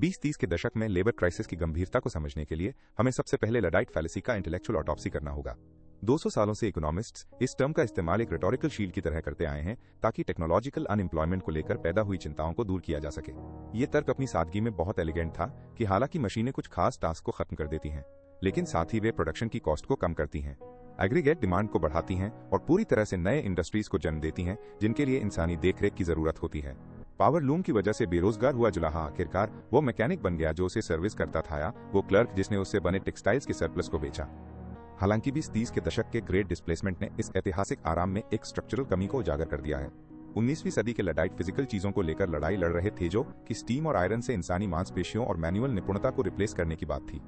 2030 के दशक में लेबर क्राइसिस की गंभीरता को समझने के लिए हमें सबसे पहले लडाइट फैलेसी का इंटेलेक्चुअल ऑटोप्सी करना होगा। 200 सालों से इकोनॉमिस्ट्स इस टर्म का इस्तेमाल एक रिटोरिकल शील्ड की तरह करते आए हैं ताकि टेक्नोलॉजिकल अनएम्प्लॉयमेंट को लेकर पैदा हुई चिंताओं को दूर किया जा सके। ये तर्क अपनी सादगी में बहुत एलिगेंट था कि हालांकि मशीनें कुछ खास टास्क को खत्म कर देती हैं, लेकिन साथ ही वे प्रोडक्शन की कॉस्ट को कम करती हैं, एग्रीगेट डिमांड को बढ़ाती हैं और पूरी तरह से नए इंडस्ट्रीज को जन्म देती हैं जिनके लिए इंसानी देखरेख की जरूरत होती है। पावर लूम की वजह से बेरोजगार हुआ जुलाहा आखिरकार वो मैकेनिक बन गया जो उसे सर्विस करता था, या वो क्लर्क जिसने उससे बने टेक्सटाइल्स के सरप्लस को बेचा। हालांकि 2030 के दशक के ग्रेट डिस्प्लेसमेंट ने इस ऐतिहासिक आराम में एक स्ट्रक्चरल कमी को उजागर कर दिया है। 19वीं सदी के लडाइट फिजिकल चीजों को लेकर लड़ाई लड़ रहे थे जो कि स्टीम और आयरन से इंसानी मांसपेशियों और मैनुअल निपुणता को रिप्लेस करने की बात थी।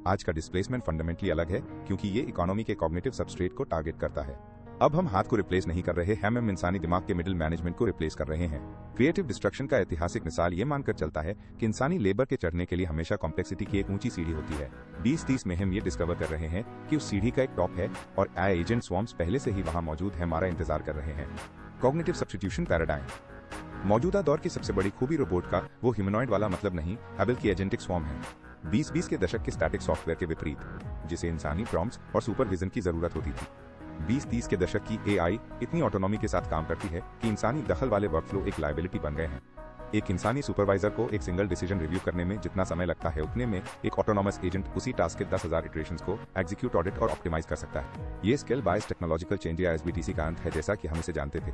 आज का डिस्प्लेसमेंट फंडामेंटली अलग है क्योंकि ये इकोनॉमी के कॉग्निटिव सबस्ट्रेट को टारगेट करता है। अब हम हाथ को रिप्लेस नहीं कर रहे हैं, हम इंसानी दिमाग के मिडिल मैनेजमेंट को रिप्लेस कर रहे हैं। क्रिएटिव डिस्ट्रक्शन का ऐतिहासिक मिसाल ये मानकर चलता है कि इंसानी लेबर के चढ़ने के लिए हमेशा कॉम्प्लेक्सिटी की एक ऊंची सीढ़ी होती है। 2030 में हम ये डिस्कवर कर रहे हैं कि उस सीढ़ी का एक टॉप है और एआई एजेंट स्वॉर्म्स पहले से ही वहां मौजूद है, हमारा इंतजार कर रहे हैं। कॉग्निटिव सब्स्टिट्यूशन पैराडाइम मौजूदा दौर की सबसे बड़ी खूबी रोबोट का वो ह्यूमनॉइड वाला मतलब नहीं, बल्कि एजेंटिक स्वॉर्म है। 2020 के दशक के स्टैटिक सॉफ्टवेयर के विपरीत, जिसे इंसानी प्रॉम्प्ट्स और सुपरविजन की जरूरत होती थी। 2030 के दशक की एआई इतनी ऑटोनॉमी के साथ काम करती है कि इंसानी दखल वाले वर्कफ्लो एक लायबिलिटी बन गए हैं। एक इंसानी सुपरवाइजर को एक सिंगल डिसीजन रिव्यू करने में जितना समय लगता है, उतने में एक ऑटोनॉमस एजेंट उसी टास्क के 10,000 इटरेशंस को एग्जीक्यूट, ऑडिट और ऑप्टिमाइज कर सकता है। ये स्किल बायस्ड टेक्नोलॉजिकल चेंज या एसबीटीसी का अंत है, जैसा कि हम इसे जानते थे।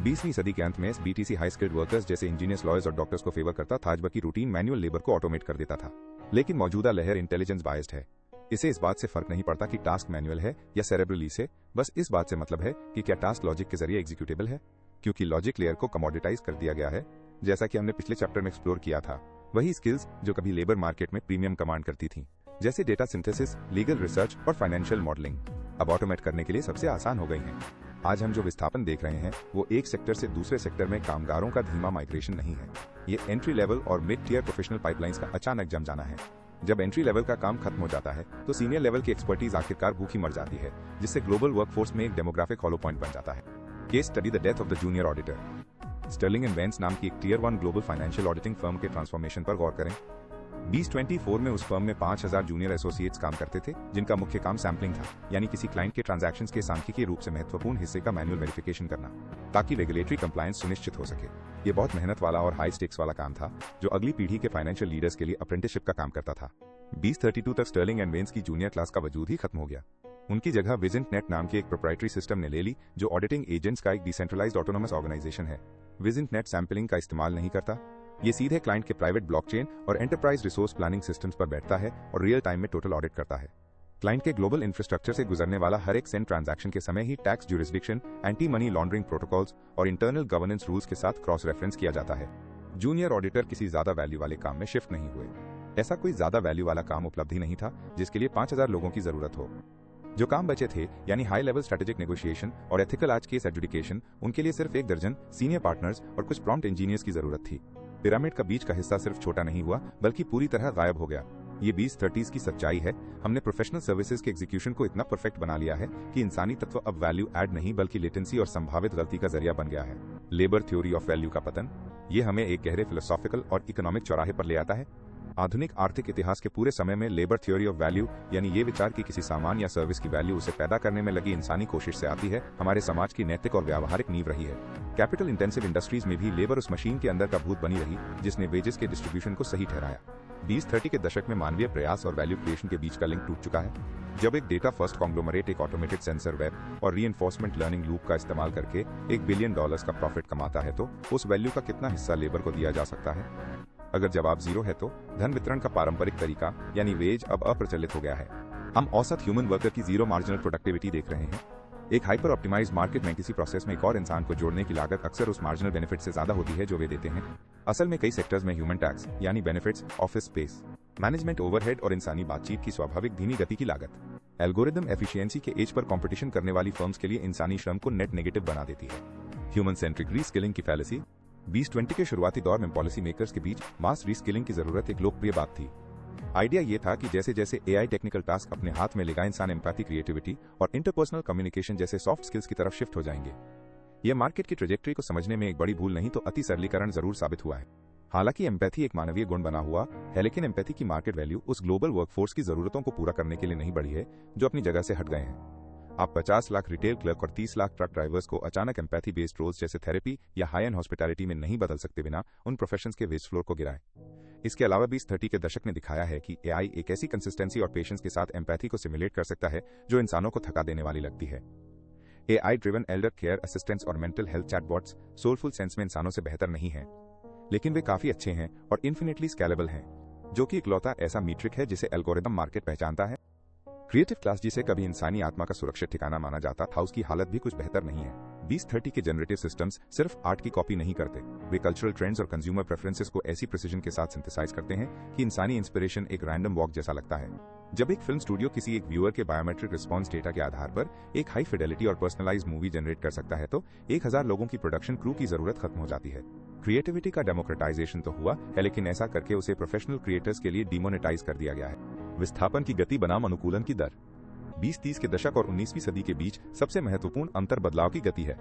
20वीं सदी के अंत में एसबीटीसी हाई स्किल्ड वर्कर्स जैसे इंजीनियर्स, लॉयर्स और डॉक्टर्स को फेवर करता था, जबकि रूटीन मैनुअल लेबर को ऑटोमेट कर देता था। लेकिन मौजूदा लहर इंटेलिजेंस बायस्ड है। इसे इस बात से फर्क नहीं पड़ता कि टास्क मैनुअल है या सेरेब्रली से, बस इस बात से मतलब है कि क्या टास्क लॉजिक के जरिए एग्जीक्यूटेबल है, क्योंकि लॉजिक लेयर को कमोडिटाइज कर दिया गया है। जैसा कि हमने पिछले चैप्टर में एक्सप्लोर किया था, वही स्किल्स जो कभी लेबर मार्केट में प्रीमियम कमांड करती थी, जैसे डेटा सिंथेसिस, लीगल रिसर्च और फाइनेंशियल मॉडलिंग, अब ऑटोमेट करने के लिए सबसे आसान हो गई हैं। आज हम जो विस्थापन देख रहे हैं वो एक सेक्टर से दूसरे सेक्टर में कामगारों का धीमा माइग्रेशन नहीं है, ये एंट्री लेवल और मिड टियर प्रोफेशनल पाइपलाइंस का अचानक जम जाना है। जब एंट्री लेवल का काम खत्म हो जाता है तो सीनियर लेवल की एक्सपर्टीज आखिरकार भूखी मर जाती है, जिससे ग्लोबल वर्कफोर्स में एक डेमोग्राफिक हॉलो पॉइंट बन जाता है। Case study the death of the junior auditor. Sterling and Vance नाम की एक tier 1 global financial auditing firm के ट्रांसफॉर्मेशन पर गौर करें। 2024 में उस फर्म में 5,000 जूनियर एसोसिएट्स काम करते थे, जिनका मुख्य काम सैम्पलिंग था, यानी किसी क्लाइंट के ट्रांजैक्शंस के सांख्यिकीय रूप से महत्वपूर्ण हिस्से का मैनुअल वेरिफिकेशन करना, ताकि रेगुलेटरी कंप्लायंस सुनिश्चित हो सके। ये बहुत मेहनत वाला और हाई स्टेक्स वाला काम था, जो अगली पीढ़ी के फाइनेंशियल लीडर्स के लिए अप्रेंटिसशिप का काम करता था। 2032 तक स्टर्लिंग एंड वेंस की जूनियर क्लास का वजूद ही खत्म हो गया। उनकी जगह विजिंट नेट नाम के एक प्रोप्राइटरी सिस्टम ने ले ली, जो ऑडिटिंग एजेंट्स का एक डिसेंट्रलाइज्ड ऑटोनोमस ऑर्गेनाइजेशन है। विजिंट नेट सैम्पलिंग का इस्तेमाल नहीं करता, ये सीधे क्लाइंट के प्राइवेट ब्लॉकचेन और एंटरप्राइज रिसोर्स प्लानिंग सिस्टम्स पर बैठता है और रियल टाइम में टोटल ऑडिट करता है। क्लाइंट के ग्लोबल इंफ्रास्ट्रक्चर से गुजरने वाला हर एक सेंड ट्रांजैक्शन के समय ही tax jurisdiction, anti money laundering protocols और इंटरनल गवर्नेंस रूल्स के साथ क्रॉस रेफरेंस किया जाता है। जूनियर ऑडिटर किसी ज्यादा वैल्यू वाले काम में शिफ्ट नहीं हुए। ऐसा कोई ज्यादा वैल्यू वाला काम उपलब्ध ही नहीं था जिसके लिए 5,000 लोगों की जरूरत हो। जो काम बचे थे, यानी हाई लेवल स्ट्रेटेजिक नेगोशिएशन और एथिकल आज केस एडजुडिकेशन, उनके लिए सिर्फ 1 दर्जन सीनियर पार्टनर्स और कुछ प्रॉम्प्ट इंजीनियर्स की जरूरत थी। पिरामिड का बीच का हिस्सा सिर्फ छोटा नहीं हुआ, बल्कि पूरी तरह गायब हो गया। ये 2030 की सच्चाई है। हमने प्रोफेशनल सर्विसेज के एग्जीक्यूशन को इतना परफेक्ट बना लिया है कि इंसानी तत्व अब वैल्यू ऐड नहीं बल्कि लेटेंसी और संभावित गलती का जरिया बन गया है। लेबर थ्योरी ऑफ वैल्यू का पतन, ये हमें एक गहरे फिलोसॉफिकल और इकोनॉमिक चौराहे पर ले आता है। आधुनिक आर्थिक इतिहास के पूरे समय में लेबर थ्योरी ऑफ वैल्यू, यानी ये विचार कि किसी सामान या सर्विस की वैल्यू उसे पैदा करने में लगी इंसानी कोशिश से आती है, हमारे समाज की नैतिक और व्यावहारिक नींव रही है। कैपिटल इंटेंसिव इंडस्ट्रीज में भी लेबर उस मशीन के अंदर का भूत बनी रही जिसने वेजेस के डिस्ट्रीब्यूशन को सही ठहराया। 2030 के दशक में मानवीय प्रयास और वैल्यू क्रिएशन के बीच का लिंक टूट चुका है। जब एक डेटा फर्स्ट कॉन्ग्लोमरेट एक ऑटोमेटेड सेंसर वेब और रीइंफोर्समेंट लर्निंग लूप का इस्तेमाल करके $1 बिलियन का प्रॉफिट कमाता है, तो उस वैल्यू का कितना हिस्सा लेबर को दिया जा सकता है? अगर जवाब 0 है तो धन वितरण का पारंपरिक तरीका यानी वेज अब अप्रचलित हो गया है। हम औसत ह्यूमन वर्कर की 0 मार्जिनल प्रोडक्टिविटी देख रहे हैं। एक हाइपर ऑप्टिमाइज्ड मार्केट में किसी प्रोसेस में एक और इंसान को जोड़ने की लागत अक्सर उस मार्जिनल बेनिफिट से ज्यादा होती है जो वे देते हैं। असल में कई सेक्टर्स में ह्यूमन टैक्स यानी benefits, office space, management overhead और इंसानी बातचीत की स्वाभाविक धीमी गति की लागत, एल्गोरिदम एफिशिएंसी के एज पर कंपटीशन करने वाली फर्म्स के लिए इंसानी श्रम को नेट नेगेटिव बना देती है। ह्यूमन सेंट्रिक रीस्किलिंग की फैलेसी। 2020 के शुरुआती दौर में पॉलिसी मेकर्स के बीच मास रीस्किलिंग की जरूरत एक लोकप्रिय बात थी। आइडिया ये था कि जैसे जैसे एआई टेक्निकल टास्क अपने हाथ में लेगा, इंसान एम्पैथी, क्रिएटिविटी और इंटरपर्सनल कम्युनिकेशन जैसे सॉफ्ट स्किल्स की तरफ शिफ्ट हो जाएंगे। यह मार्केट की ट्रेजेक्टरी को समझने में एक बड़ी भूल नहीं तो अति सरलीकरण जरूर साबित हुआ है। हालांकि एम्पैथी एक मानवीय गुण बना हुआ है, लेकिन एम्पैथी की मार्केट वैल्यू उस ग्लोबल वर्कफोर्स की जरूरतों को पूरा करने के लिए नहीं बढ़ी है जो अपनी जगह से हट गए हैं। आप 50 लाख रिटेल क्लर्क और 30 लाख ट्रक ड्राइवर्स को अचानक एम्पैथी बेस्ड रोल्स जैसे थेरेपी या हाई एंड हॉस्पिटैलिटी में नहीं बदल सकते बिना उन प्रोफेशंस के वेस्ट फ्लोर को गिराएं। इसके अलावा 2030 के दशक ने दिखाया है कि एआई एक ऐसी कंसिस्टेंसी और पेशेंस के साथ एम्पैथी को सिमुलेट कर सकता है जो इंसानों को थका देने वाली लगती है। AI driven elder care assistants और mental health chatbots soulful sense में इंसानों से बेहतर नहीं हैं, लेकिन वे काफी अच्छे हैं और इन्फिनिटली स्केलेबल हैं, जो कि इकलौता ऐसा मीट्रिक है जिसे एल्गोरिदम मार्केट पहचानता है। क्रिएटिव क्लास, जिसे कभी इंसानी आत्मा का सुरक्षित ठिकाना माना जाता था, उसकी हालत भी कुछ बेहतर नहीं है। 2030 के जनरेटिव सिस्टम्स सिर्फ आर्ट की कॉपी नहीं करते, वे कल्चरल ट्रेंड्स और कंज्यूमर प्रेफरेंसेस को ऐसी प्रिसीजन के साथ सिंथेसाइज करते हैं कि इंसानी इंस्पिरेशन एक रैंडम वॉक जैसा लगता है। जब एक फिल्म स्टूडियो किसी एक व्यूअर के बायोमेट्रिक रिस्पॉन्स डेटा के आधार पर एक हाई फिडेलिटी और पर्सनलाइज्ड मूवी जनरेट कर सकता है तो 1000 लोगों की प्रोडक्शन क्रू की जरूरत खत्म हो जाती है। क्रिएटिविटी का डेमोक्रेटाइजेशन तो हुआ है, लेकिन ऐसा करके उसे प्रोफेशनल क्रिएटर्स के लिए डिमोनेटाइज कर दिया गया है। विस्थापन की गति बनाम अनुकूलन की दर। 2030 के दशक और 19वीं सदी के बीच सबसे महत्वपूर्ण अंतर बदलाव की गति है।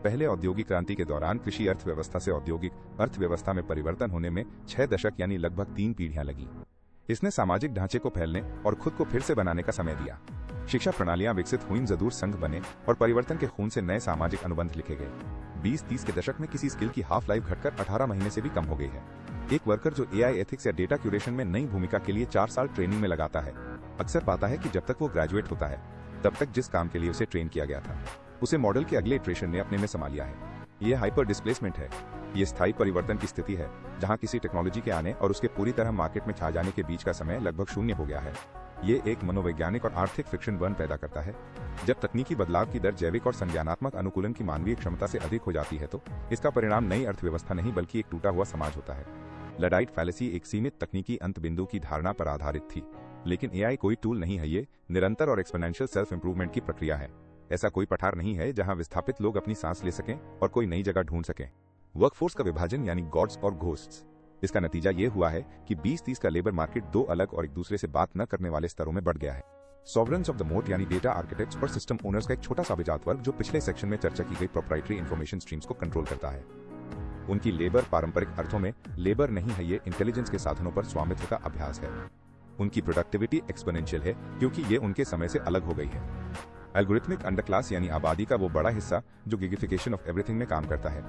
पहले औद्योगिक क्रांति के दौरान कृषि अर्थव्यवस्था से औद्योगिक अर्थव्यवस्था में परिवर्तन होने में 6 दशक यानी लगभग 3 पीढ़ियां लगी। इसने सामाजिक ढांचे को फैलने और खुद को फिर से बनाने का समय दिया। शिक्षा प्रणालियां विकसित हुई, जदूर संघ बने और परिवर्तन के खून से नए सामाजिक अनुबंध लिखे गए। 2030 के दशक में किसी स्किल की हाफ लाइफ घटकर 18 महीने से भी कम हो गई है। एक वर्कर जो एआई एथिक्स या डेटा क्यूरेशन में नई भूमिका के लिए 4 साल ट्रेनिंग में लगाता है, अक्सर पाता है कि जब तक वो ग्रेजुएट होता है तब तक जिस काम के लिए उसे ट्रेन किया गया था उसे मॉडल के अगले इटरेशन ने अपने में समा लिया है। ये हाइपर डिस्प्लेसमेंट है। ये स्थायी परिवर्तन की स्थिति है जहां किसी टेक्नोलॉजी के आने और उसके पूरी तरह मार्केट में छा जाने के बीच का समय लगभग शून्य हो गया है। ये एक मनोवैज्ञानिक और आर्थिक फ्रिक्शन बर्न पैदा करता है। जब तकनीकी बदलाव की दर जैविक और संज्ञानात्मक अनुकूलन की मानवीय क्षमता से अधिक हो जाती है तो इसका परिणाम नई अर्थव्यवस्था नहीं बल्कि एक टूटा हुआ समाज होता है। लडाइट फैलेसी एक सीमित तकनीकी अंत बिंदु की धारणा पर आधारित थी, लेकिन एआई कोई टूल नहीं है, ये निरंतर और एक्सपोनेंशियल सेल्फ इंप्रूवमेंट की प्रक्रिया है। ऐसा कोई पठार नहीं है जहां विस्थापित लोग अपनी सांस ले सकें और कोई नई जगह ढूंढ सकें। वर्कफोर्स का विभाजन यानी गॉड्स और घोस्ट्स। इसका नतीजा ये हुआ है कि 2030 का लेबर मार्केट 2 अलग और एक दूसरे से बात न करने वाले स्तरों में बढ़ गया है। सॉवरेन्स ऑफ द मोट यानी डेटा आर्किटेक्ट्स और सिस्टम ओनर्स का एक छोटा सा विजात वर्ग जो पिछले सेक्शन में चर्चा की गई प्रोप्राइटरी इंफॉर्मेशन स्ट्रीम्स को कंट्रोल करता है। उनकी लेबर पारंपरिक अर्थों में लेबर नहीं है, ये इंटेलिजेंस के साधनों पर स्वामित्व का अभ्यास है। उनकी प्रोडक्टिविटी एक्सपोनेंशियल है क्योंकि ये उनके समय से अलग हो गई है। एल्गोरिथमिक अंडरक्लास यानी आबादी का वो बड़ा हिस्सा जो गिगिफिकेशन ऑफ एवरीथिंग में काम करता है।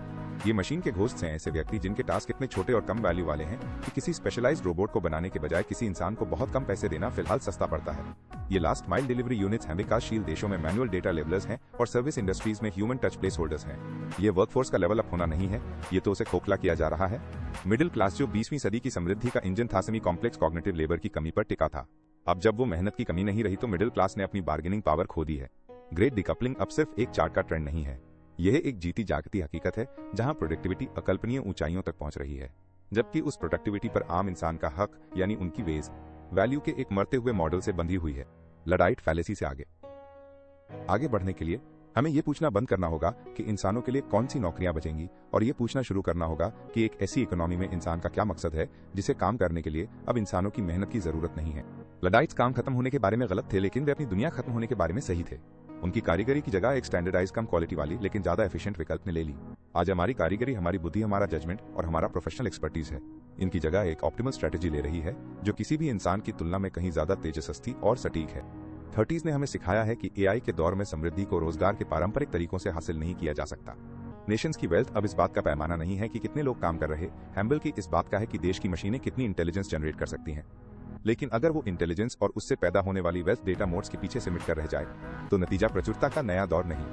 ये मशीन के घोस्ट हैं, ऐसे व्यक्ति जिनके टास्क इतने छोटे और कम वैल्यू वाले हैं कि किसी स्पेशलाइज्ड रोबोट को बनाने के बजाय किसी इंसान को बहुत कम पैसे देना फिलहाल सस्ता पड़ता है। ये लास्ट माइल डिलीवरी यूनिट्स हैं, विकासशील देशों में मैनुअल डेटा लेवलर्स हैं और सर्विस इंडस्ट्रीज में ह्यूमन टच प्लेस होल्डर्स हैं। ये वर्कफोर्स का लेवल अप होना नहीं है, ये तो उसे खोखला किया जा रहा है। मिडिल क्लास जो 20वीं सदी की समृद्धि का इंजन था, सेमी कॉम्प्लेक्स कॉग्निटिव लेबर की कमी पर टिका था। अब जब वो मेहनत की कमी नहीं रही तो मिडिल क्लास ने अपनी बार्गेनिंग पावर खो दी है। ग्रेट डिकपलिंग अब सिर्फ एक चार्ट का ट्रेंड नहीं है, यह एक जीती जागती हकीकत है जहां प्रोडक्टिविटी अकल्पनीय ऊंचाइयों तक पहुंच रही है, जबकि उस प्रोडक्टिविटी पर आम इंसान का हक यानी उनकी वेज वैल्यू के एक मरते हुए मॉडल से बंधी हुई है। लडाइट फैलेसी से आगे बढ़ने के लिए हमें यह पूछना बंद करना होगा कि इंसानों के लिए कौन सी नौकरियां बचेंगी और यह पूछना शुरू करना होगा कि एक ऐसी इकोनॉमी में इंसान का क्या मकसद है जिसे काम करने के लिए अब इंसानों की मेहनत की जरूरत नहीं है। लडाइट्स काम खत्म होने के बारे में गलत थे, लेकिन वे अपनी दुनिया खत्म होने के बारे में सही थे। उनकी कारीगरी की जगह एक स्टैंडर्डाइज कम क्वालिटी वाली लेकिन ज्यादा एफिशिएंट विकल्प ने ले ली। आज हमारी कारीगरी, हमारी बुद्धि, हमारा जजमेंट और हमारा प्रोफेशनल एक्सपर्टीज है। इनकी जगह एक ऑप्टिमल स्ट्रेटेजी ले रही है जो किसी भी इंसान की तुलना में कहीं ज्यादा तेजस्वी और सटीक है। 30s ने हमें सिखाया है कि एआई के दौर में समृद्धि को रोजगार के पारंपरिक तरीकों से हासिल नहीं किया जा सकता। नेशंस की वेल्थ अब इस बात का पैमाना नहीं है कि कितने लोग काम कर रहे हैं, बल्कि इस बात का है कि देश की मशीनें कितनी इंटेलिजेंस जनरेट कर सकती हैं। लेकिन अगर वो इंटेलिजेंस और उससे पैदा होने वाली वेल्थ डेटा मोड्स के पीछे सिमट कर रह जाए तो नतीजा प्रचुरता का नया दौर नहीं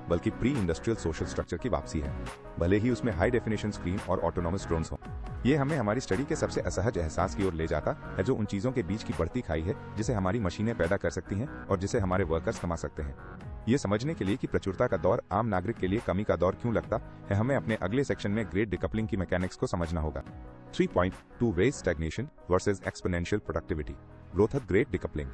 बल्कि प्री इंडस्ट्रियल सोशल स्ट्रक्चर की वापसी है, भले ही उसमें हाई डेफिनेशन स्क्रीन और ऑटोनॉमस ड्रोन्स हों। ये हमें हमारी स्टडी के सबसे असहज एहसास की ओर ले जाता है, जो उन चीजों के बीच की बढ़ती खाई है जिसे हमारी मशीनें पैदा कर सकती हैं और जिसे हमारे वर्कर्स कमा सकते हैं। ये समझने के लिए कि प्रचुरता का दौर आम नागरिक के लिए कमी का दौर क्यों लगता है, हमें अपने अगले सेक्शन में ग्रेट डिकपलिंग की मैकेनिक्स को समझना होगा। 3.2 rage stagnation versus exponential productivity, growth of great decoupling.